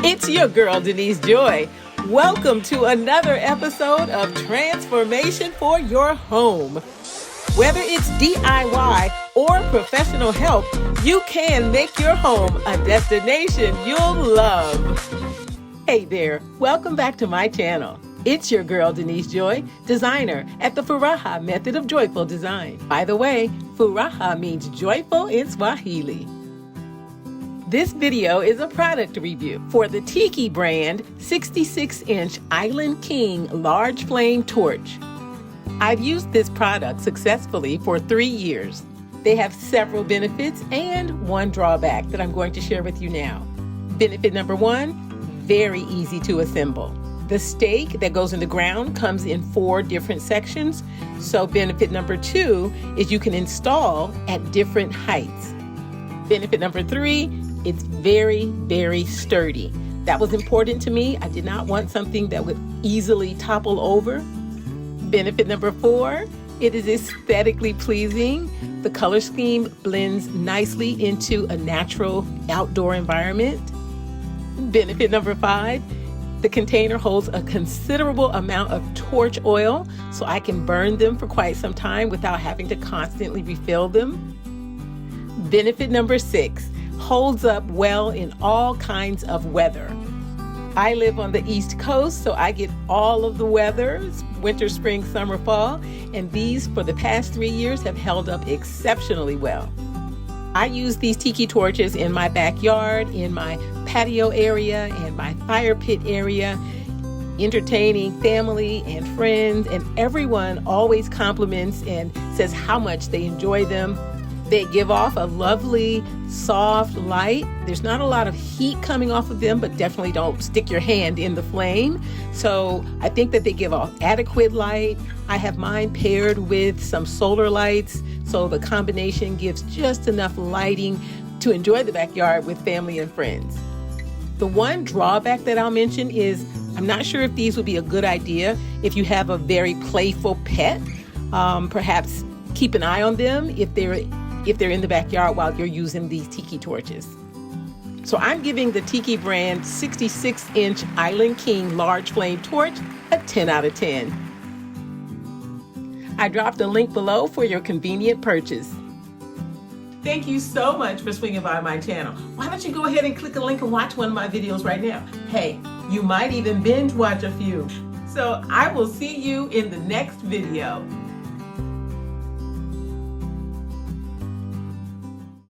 It's your girl, Denise Joy. Welcome to another episode of Transformation for Your Home. Whether it's DIY or professional help, you can make your home a destination you'll love. Hey there, welcome back to my channel. It's your girl, Denise Joy, designer at the Furaha Method of Joyful Design. By the way, Furaha means joyful in Swahili. This video is a product review for the Tiki Brand 66-inch Island King large flame torch. I've used this product successfully for 3 years. They have several benefits and one drawback that I'm going to share with you now. Benefit number 1, very easy to assemble. The stake that goes in the ground comes in 4 different sections. So benefit number 2 is you can install at different heights. Benefit number 3, it's very, very sturdy. That was important to me. I did not want something that would easily topple over. Benefit number 4, it is aesthetically pleasing. The color scheme blends nicely into a natural outdoor environment. Benefit number 5, the container holds a considerable amount of torch oil, so I can burn them for quite some time without having to constantly refill them. Benefit number 6, holds up well in all kinds of weather. I live on the East Coast, so I get all of the weathers, winter, spring, summer, fall, and these for the past 3 years have held up exceptionally well. I use these tiki torches in my backyard, in my patio area, and my fire pit area, entertaining family and friends, and everyone always compliments and says how much they enjoy them. They give off a lovely, soft light. There's not a lot of heat coming off of them, but definitely don't stick your hand in the flame. So I think that they give off adequate light. I have mine paired with some solar lights, so the combination gives just enough lighting to enjoy the backyard with family and friends. The one drawback that I'll mention is I'm not sure if these would be a good idea if you have a very playful pet. Perhaps keep an eye on them if they're in the backyard while you're using these tiki torches. So I'm giving the Tiki Brand 66-inch Island King large flame torch a 10 out of 10. I dropped a link below for your convenient purchase. Thank you so much for swinging by my channel. Why don't you go ahead and click a link and watch one of my videos right now? Hey, you might even binge watch a few. So I will see you in the next video.